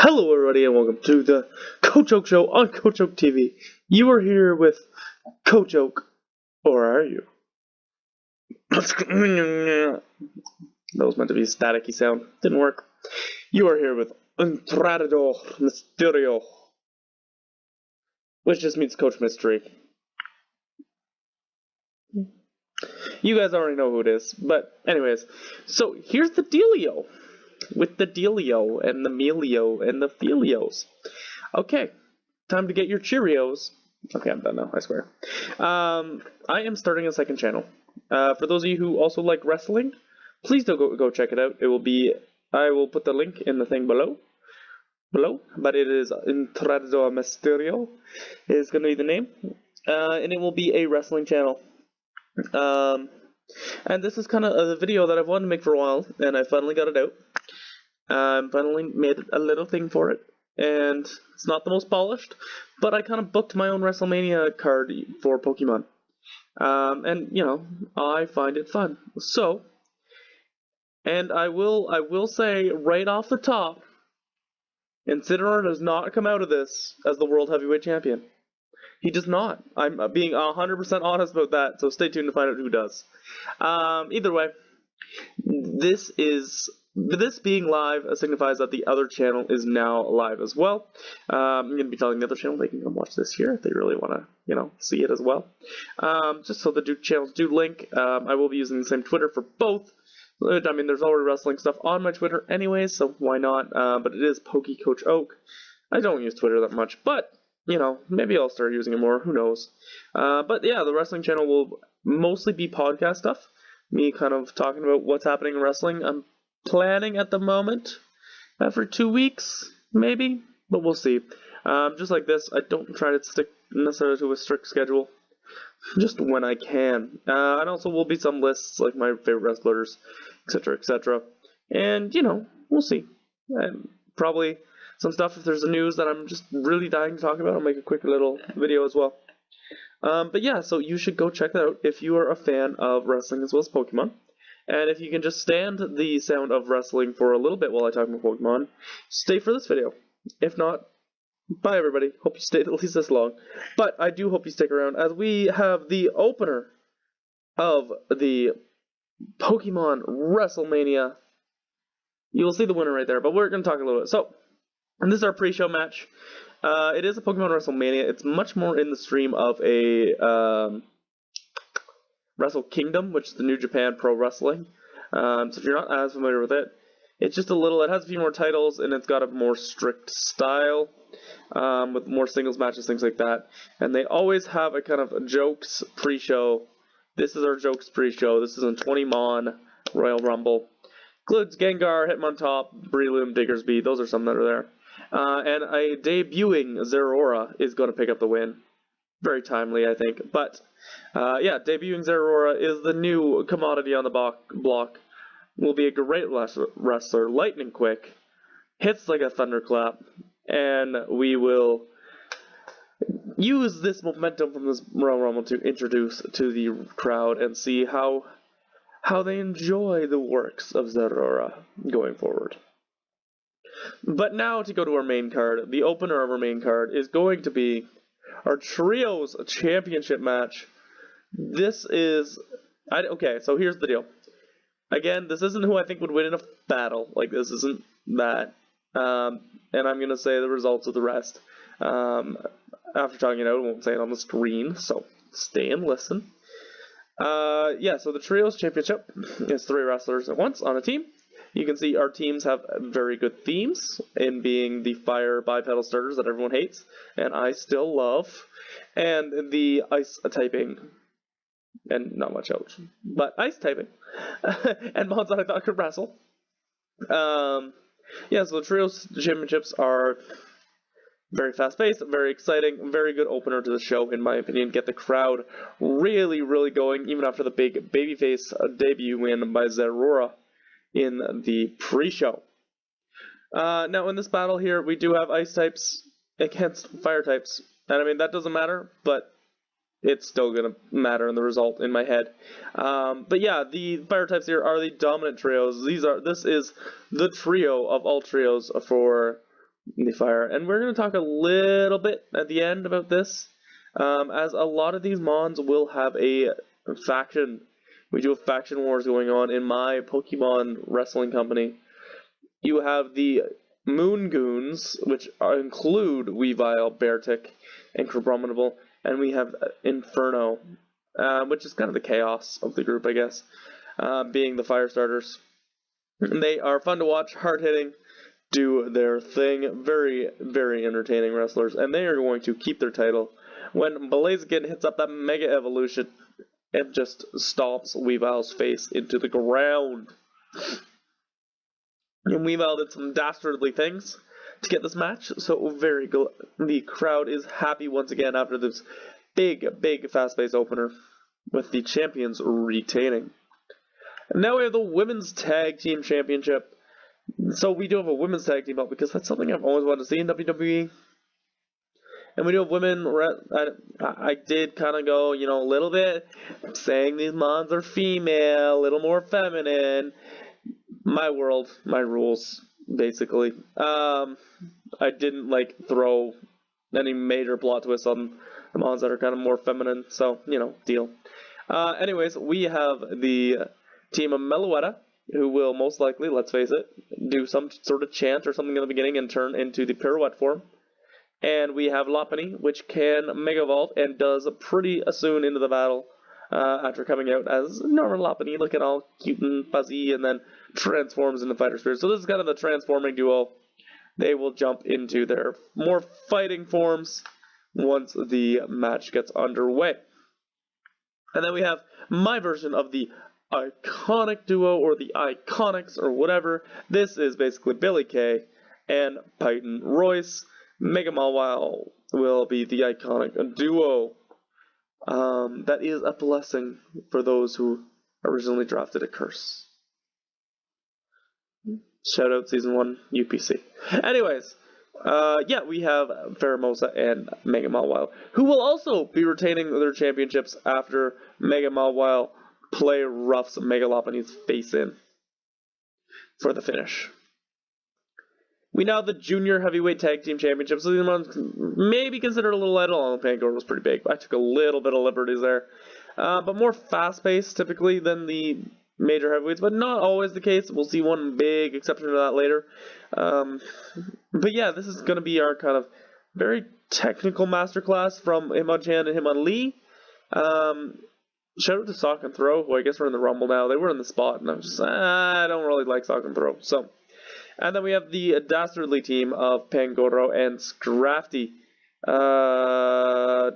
Hello everybody and welcome to the Coach Oak Show on Coach Oak TV. You are here with Coach Oak, or are you? That was meant to be a staticky sound. Didn't work. You are here with Entrenador Mysterio, which just means Coach Mystery. You guys already know who it is, but anyways, so here's the dealio. With the dealio, and the mealio, and the felios. Okay, time to get your Cheerios. Okay, I'm done now, I swear. I am starting a second channel. For those of you who also like wrestling, please do go check it out. It will be, I will put the link in the thing below, but it is Entrenador Mysterio is going to be the name, and it will be a wrestling channel. And this is kind of a video that I've wanted to make for a while, and I finally got it out. Finally made a little thing for it, and it's not the most polished, but I kind of booked my own Wrestlemania card for Pokemon, and you know, I find it fun. So, and I will say right off the top, Entrenador does not come out of this as the World Heavyweight Champion. He does not. I'm being 100% honest about that, so stay tuned to find out who does. Either way, this being live signifies that the other channel is now live as well. I'm going to be telling the other channel they can come watch this here if they really want to, you know, see it as well. Just so the channels do link. I will be using the same Twitter for both. I mean, there's already wrestling stuff on my Twitter anyways, so why not? But it is PokeCoachOak. I don't use Twitter that much, but, you know, maybe I'll start using it more. Who knows? But yeah, the wrestling channel will mostly be podcast stuff. Me kind of talking about what's happening in wrestling. I'm planning at the moment for 2 weeks, maybe, but we'll see. Just like this, I don't try to stick necessarily to a strict schedule, just when I can. And also will be some lists, like my favorite wrestlers, etc., etc. And, you know, we'll see. And probably some stuff, if there's a news that I'm just really dying to talk about, I'll make a quick little video as well. But yeah, so you should go check that out if you are a fan of wrestling as well as Pokemon. And if you can just stand the sound of wrestling for a little bit while I talk about Pokemon, stay for this video. If not, bye everybody. Hope you stayed at least this long. But I do hope you stick around as we have the opener of the Pokemon Wrestlemania. You will see the winner right there, but we're going to talk a little bit. So, and this is our pre-show match. It is a Pokemon Wrestlemania. It's much more in the stream of a Wrestle Kingdom, which is the New Japan Pro Wrestling. So if you're not as familiar with it, it's just a little, it has a few more titles, and it's got a more strict style, with more singles matches, things like that. And they always have a kind of jokes pre-show. This is our jokes pre-show. This is in 20 Mon Royal Rumble. Includes Gengar, Hitmontop, Breloom, Diggersby. Those are some that are there. And a debuting Zeraora is going to pick up the win. Very timely, I think. But, yeah, debuting Zeraora is the new commodity on the block. Will be a great wrestler, lightning quick, hits like a thunderclap, and we will use this momentum from this Royal Rumble to introduce to the crowd and see how they enjoy the works of Zeraora going forward. But now to go to our main card, the opener of our main card is going to be our Trios Championship match. This is... okay, so here's the deal. Again, this isn't who I think would win in a battle. Like, this isn't that. And I'm going to say the results of the rest. After talking it out, I won't say it on the screen, so stay and listen. Yeah, so the Trios Championship is 3 wrestlers at once on a team. You can see our teams have very good themes in being the fire bipedal starters that everyone hates, and I still love, and the ice typing, and not much else, but ice typing, and mods that I thought could wrestle. Yeah, so the Trios Championships are very fast-paced, very exciting, very good opener to the show, in my opinion. Get the crowd really, really going, even after the big babyface debut win by Zeraora in the pre-show. Now, in this battle here, we do have ice types against fire types. And I mean, that doesn't matter, but it's still going to matter in the result in my head. But yeah, the fire types here are the dominant trios. This is the trio of all trios for the Fire. And we're going to talk a little bit at the end about this, as a lot of these Mons will have a faction. We do have faction wars going on in my Pokemon wrestling company. You have the Moon Goons, which include Weavile, Beartic, and Crabominable, and we have Inferno, which is kind of the chaos of the group, I guess, being the fire starters. They are fun to watch, hard-hitting, do their thing, very, very entertaining wrestlers, and they are going to keep their title when Blaziken hits up that Mega Evolution and just stomps Weavile's face into the ground. And Weavile did some dastardly things to get this match, so the crowd is happy once again after this big, fast-paced opener with the champions retaining. And now we have the Women's Tag Team Championship. So we do have a Women's Tag Team belt because that's something I've always wanted to see in WWE. And we do have women. I did kind of go, a little bit saying these Mons are female, a little more feminine. My world, my rules, basically. I didn't throw any major plot twists on the Mons that are kind of more feminine, so deal. Anyways, we have the team of Meloetta, who will most likely, let's face it, do some sort of chant or something in the beginning and turn into the pirouette form. And we have Lopunny, which can Mega Evolve and does pretty soon into the battle after coming out as normal Lopunny, looking all cute and fuzzy, and then transforms into Fighter Spirit. So this is kind of the transforming duo. They will jump into their more fighting forms once the match gets underway. And then we have my version of the Iconic Duo, or the Iconics, or whatever. This is basically Billy Kay and Peyton Royce. Mega Mawile will be the Iconic Duo. That is a blessing for those who originally drafted a curse. Shout out Season 1 UPC. Anyways, we have Pheromosa and Mega Mawile, who will also be retaining their championships after Mega Mawile play roughs Mega Lopunny's face in for the finish. We now have the Junior Heavyweight Tag Team Championships. So these ones may be considered a little idle. Pangor was pretty big, but I took a little bit of liberties there. But more fast-paced, typically, than the major heavyweights, but not always the case. We'll see one big exception to that later. But yeah, this is going to be our kind of very technical masterclass from Hitmonchan and Hitmonlee. Shout out to Sock and Throw, who I guess we're in the Rumble now. They were in the spot, and I was just, I don't really like Sock and Throw. So, and then we have the dastardly team of Pangoro and Scrafty. I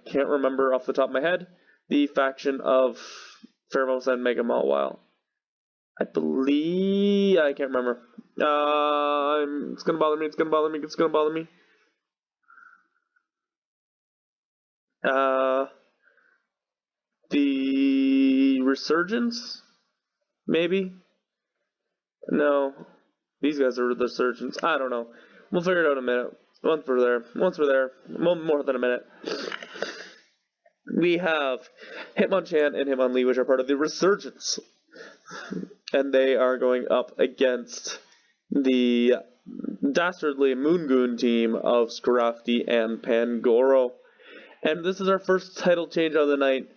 can't remember off the top of my head the faction of Pheromosa and Mega Mawile. I believe, I can't remember. It's gonna bother me. The Resurgence? Maybe? No. These guys are the Resurgence. I don't know. We'll figure it out in a minute. Once we're there. More than a minute. We have Hitmonchan and Hitmonlee, which are part of the Resurgence. And they are going up against the dastardly Moongoon team of Scrafty and Pangoro. And this is our first title change of the night,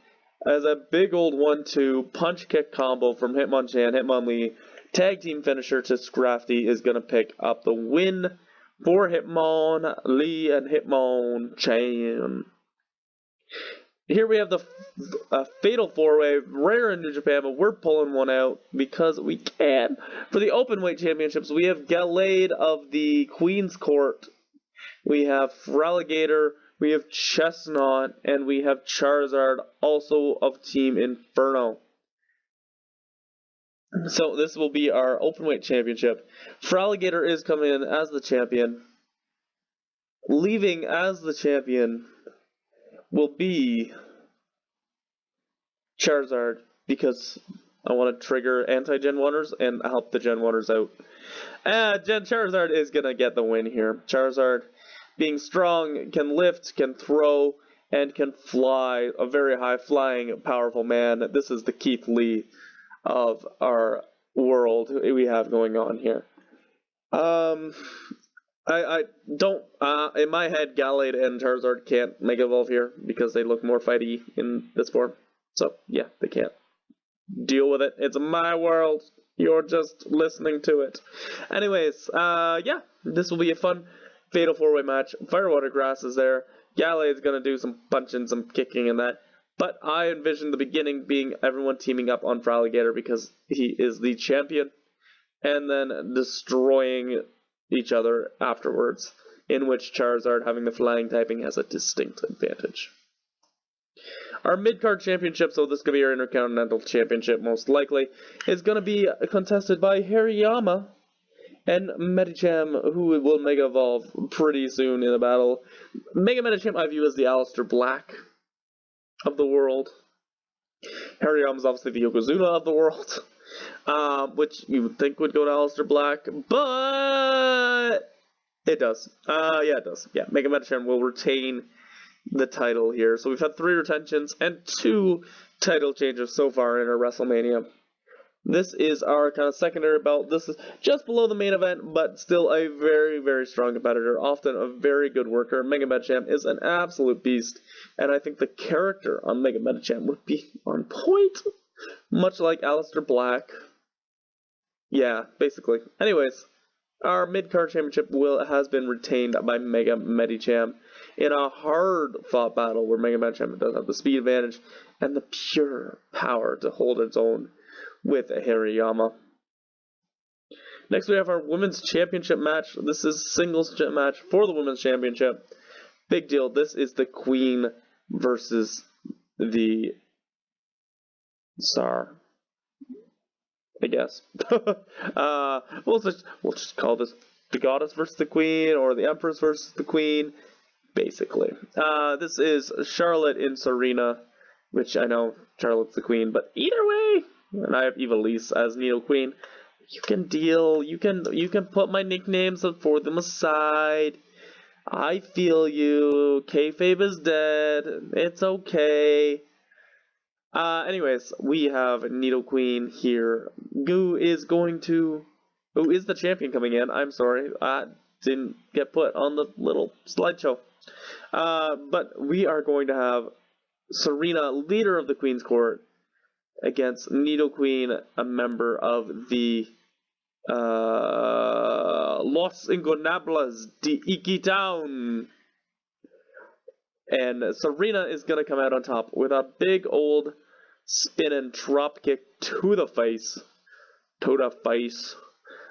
as a big old 1-2 punch kick combo from Hitmonchan, Hitmonlee, tag team finisher to Scrafty is going to pick up the win for Hitmonlee and Hitmonchan. Here we have the Fatal 4-Way, rare in New Japan, but we're pulling one out because we can. For the Openweight Championships, we have Gallade of the Queen's Court, we have Fraligator, we have Chestnut, and we have Charizard, also of Team Inferno. So this will be our Openweight Championship. Fraligator is coming in as the champion. Leaving as the champion will be Charizard, because I want to trigger anti-Gen 1ers and help the Gen 1ers out. Charizard is going to get the win here. Charizard, being strong, can lift, can throw, and can fly. A very high-flying, powerful man. This is the Keith Lee of our world we have going on here. I don't, in my head, Gallade and Charizard can't Mega Evolve here because they look more fighty in this form. So, yeah, they can't. Deal with it. It's my world. You're just listening to it. Anyways, yeah, this will be a fun Fatal 4-Way match. Firewater Grass is there. Gallade's gonna do some punching, some kicking and that. But I envision the beginning being everyone teaming up on Feraligatr because he is the champion. And then destroying each other afterwards, in which Charizard, having the flying typing, has a distinct advantage. Our Midcard Championship, so this could be our Intercontinental Championship most likely, is going to be contested by Hariyama and Medicham, who will Mega Evolve pretty soon in a battle. Mega Medicham I view as the Aleister Black of the world. Hariyama is obviously the Yokozuna of the world. Which you would think would go to Aleister Black, but it does. Yeah, it does. Yeah, Mega Medicham will retain the title here. So we've had 3 retentions and 2 title changes so far in our WrestleMania. This is our kind of secondary belt. This is just below the main event, but still a very, very strong competitor. Often a very good worker. Mega Medicham is an absolute beast, and I think the character on Mega Medicham would be on point. Much like Aleister Black. Yeah, basically. Anyways, our Midcard Championship has been retained by Mega Medicham in a hard-fought battle where Mega Medicham does have the speed advantage and the pure power to hold its own with Hariyama. Next, we have our Women's Championship match. This is a singles match for the Women's Championship. Big deal. This is the Queen versus the Star, I guess. We'll just call this the Goddess versus the Queen, or the Empress versus the Queen, basically. This is Charlotte in Serena, which I know Charlotte's the Queen, but either way, and I have Evilise as Needle Queen. You can deal. You can put my nicknames and for them aside. I feel you. Kayfabe is dead. It's okay. Anyways, we have Needle Queen here, who is the champion coming in. I'm sorry, I didn't get put on the little slideshow. But we are going to have Serena, leader of the Queen's Court, against Needle Queen, a member of the Los Ingobernables de Iquitown. And Serena is going to come out on top with a big old spinning drop kick to the face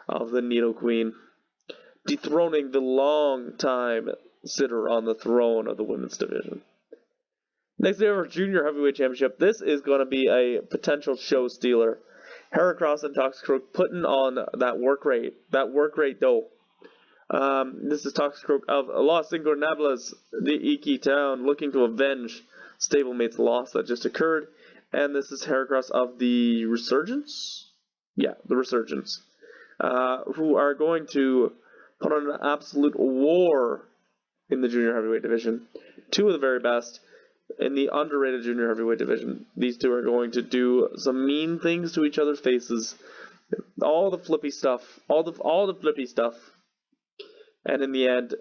of the Needle Queen, dethroning the long-time sitter on the throne of the women's division. Next, we have our Junior Heavyweight Championship. This is going to be a potential show stealer. Heracross and Toxicroak putting on that work rate though. This is Toxicroak of Los Ingobernables de Iquitown, looking to avenge stablemate's loss that just occurred. And this is Heracross of the Resurgence? Yeah, the Resurgence. Who are going to put on an absolute war in the Junior Heavyweight Division. 2 of the very best in the underrated Junior Heavyweight Division. These 2 are going to do some mean things to each other's faces. All the flippy stuff. All the flippy stuff. And in the end,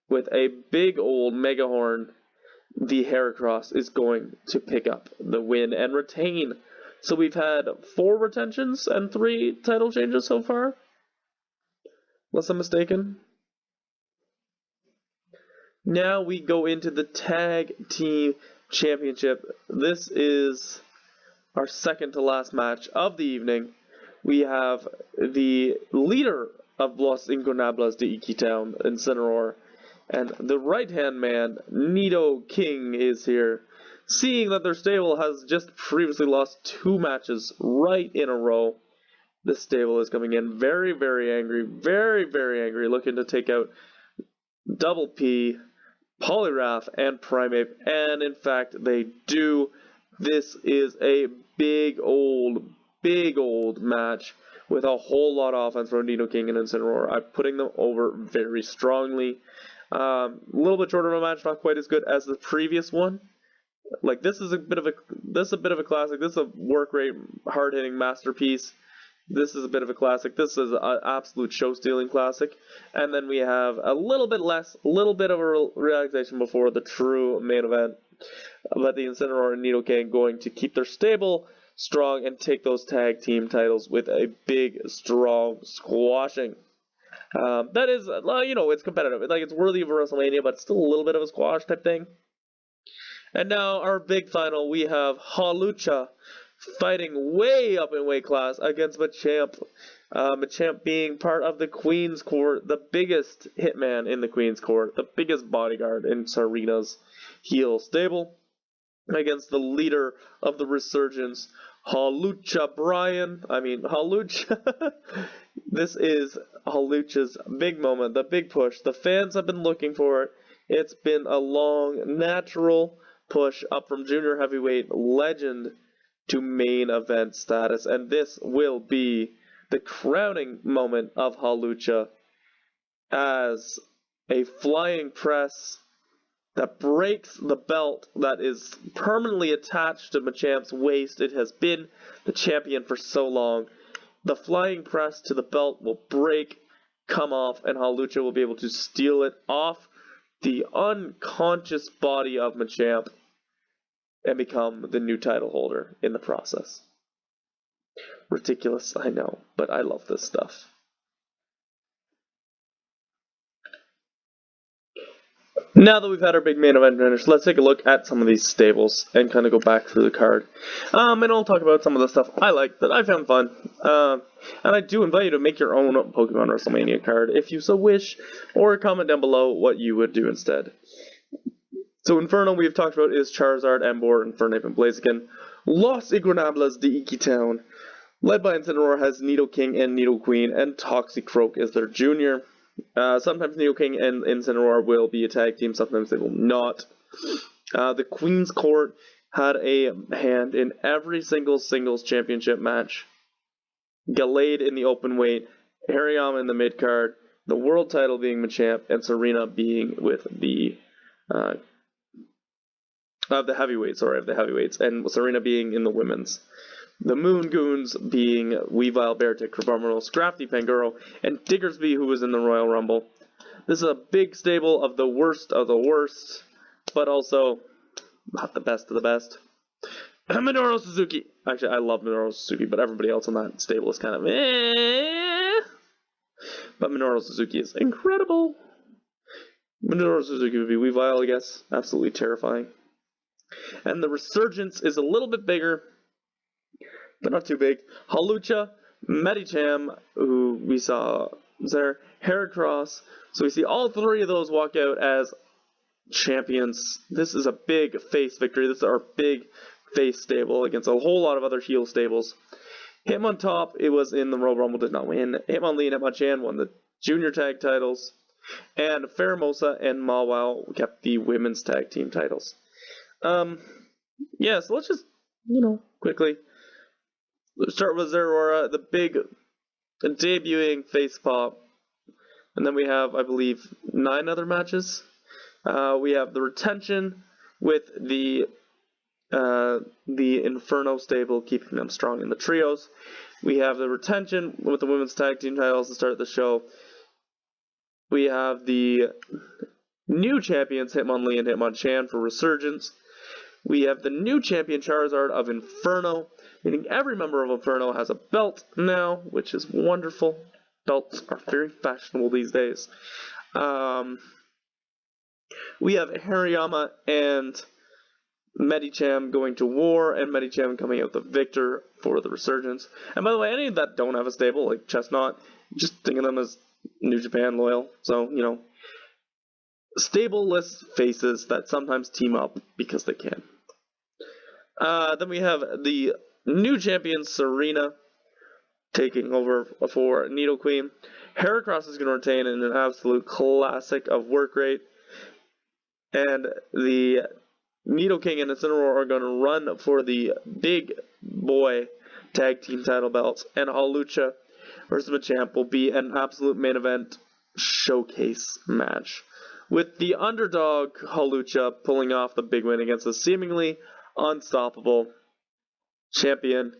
with a big old mega horn, the Heracross is going to pick up the win and retain. So we've had 4 retentions and 3 title changes so far, unless I'm mistaken. Now we go into the Tag Team Championship. This is our second to last match of the evening. We have the leader of Los Ingobernables de Iquitown, Entrenador, and the right-hand man, Nido King, is here. Seeing that their stable has just previously lost 2 matches right in a row, this stable is coming in very, very angry, looking to take out Double P, Poliwrath, and Primeape, and in fact they do. This is a big old match with a whole lot of offense from Nido King and Entrenador. I'm putting them over very strongly. A little bit shorter of a match, not quite as good as the previous one. Like, this is a bit of a classic. This is a work rate, hard hitting masterpiece. This is a bit of a classic. This is an absolute show-stealing classic. And then we have a little bit of a relaxation before the true main event. But the Entrenador and Needle King going to keep their stable strong and take those tag team titles with a big, strong squashing. That is, it's competitive. It's worthy of a WrestleMania, but still a little bit of a squash type thing. And now our big final, we have Halucha fighting way up in weight class against Machamp. Machamp being part of the Queen's Court, the biggest hitman in the Queen's Court, the biggest bodyguard in Serena's heel stable, against the leader of the Resurgence, Halucha. This is Halucha's big moment, the big push. The fans have been looking for it. It's been a long, natural push up from junior heavyweight legend to main event status, and this will be the crowning moment of Halucha as a flying press that breaks the belt that is permanently attached to Machamp's waist. It has been the champion for so long. The flying press to the belt will break, come off, and Halucha will be able to steal it off the unconscious body of Machamp and become the new title holder in the process. Ridiculous, I know, but I love this stuff. Now that we've had our big main event finish, let's take a look at some of these stables and kind of go back through the card. And I'll talk about some of the stuff I like that I found fun. And I do invite you to make your own Pokemon WrestleMania card if you so wish, or comment down below what you would do instead. So Inferno we've talked about is Charizard, Emboar, Infernape, and Blaziken. Los Ingobernables de Iki-Town, led by Entrenador, has Needle King and Needle Queen, and Toxicroak is their junior. Sometimes Needle King and Entrenador will be a tag team, sometimes they will not. The Queen's Court had a hand in every single singles championship match. Gallade in the open weight, Hariyama in the mid card, the world title being Machamp, and Serena being with the heavyweights, and Serena being in the women's. The Moon Goons being Weavile, Beartic, Crabominal, Scrafty, Pangoro, and Diggersby, who was in the Royal Rumble. This is a big stable of the worst, but also not the best of the best. Minoru Suzuki. Actually, I love Minoru Suzuki, but everybody else on that stable is kind of But Minoru Suzuki is incredible. Minoru Suzuki would be Weavile, I guess. Absolutely terrifying. And the Resurgence is a little bit bigger, but not too big. Halucha, Medicham, who we saw there, Heracross. So we see all three of those walk out as champions. This is a big face victory. This is our big face stable against a whole lot of other heel stables. Hitmontop, it was in the Royal Rumble, did not win. Hitmonlee and Hitmonchan won the junior tag titles. And Pheromosa and Mawile kept the women's tag team titles. So let's just, quickly start with Zeraora, the big debuting face pop. And then we have, I believe, 9 other matches. We have the retention with the Inferno stable, keeping them strong in the trios. We have the retention with the women's tag team titles to start the show. We have the new champions, Hitmonlee and Hitmonchan, for Resurgence. We have the new champion, Charizard of Inferno, meaning every member of Inferno has a belt now, which is wonderful. Belts are very fashionable these days. We have Hariyama and Medicham going to war, and Medicham coming out the victor for the Resurgence. And by the way, any that don't have a stable, like Chestnut, just think of them as New Japan loyal. So, stableless faces that sometimes team up because they can. Then we have the new champion, Serena, taking over for Needle Queen. Heracross is going to retain in an absolute classic of work rate. And the Needle King and Entrenador are going to run for the big boy tag team title belts. And Halucha versus Machamp will be an absolute main event showcase match, with the underdog Halucha pulling off the big win against the seemingly unstoppable champion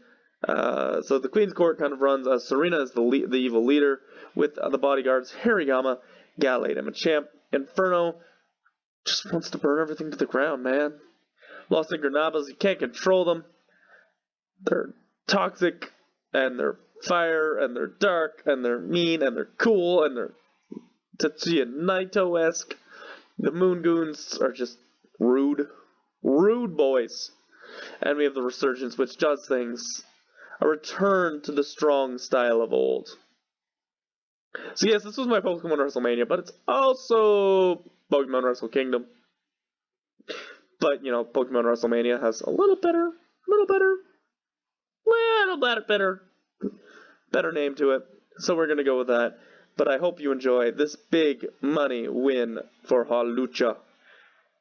So the Queen's Court kind of runs as Serena is the evil leader, with the bodyguards Hariyama, Gallade, and Machamp. Inferno just wants to burn everything to the ground, man. Los Ingobernables, you can't control them. They're toxic, and they're fire, and they're dark, and they're mean, and they're cool, and they're Tetsuya Naito-esque. The Moon Goons are just rude. Rude boys. And we have the Resurgence, which does things. A return to the strong style of old. So yes, this was my Pokemon Wrestlemania, but it's also Pokemon Wrestle Kingdom. But, Pokemon Wrestlemania has a little better name to it. So we're going to go with that. But I hope you enjoy this big money win for Halucha.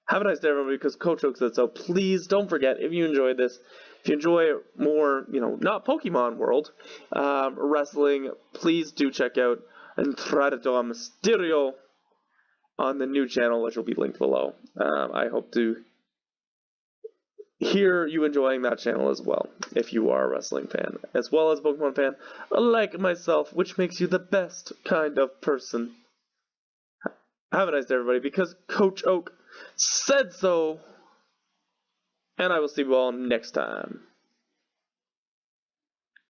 Have a nice day, everybody, because Coach Oak said so. Please don't forget, if you enjoyed this, if you enjoy more, not Pokemon World, wrestling, please do check out Entrenador Mysterio on the new channel, which will be linked below. I hope to hear you enjoying that channel as well, if you are a wrestling fan, as well as a Pokemon fan, like myself, which makes you the best kind of person. Have a nice day, everybody, because Coach Oak said so, and I will see you all next time.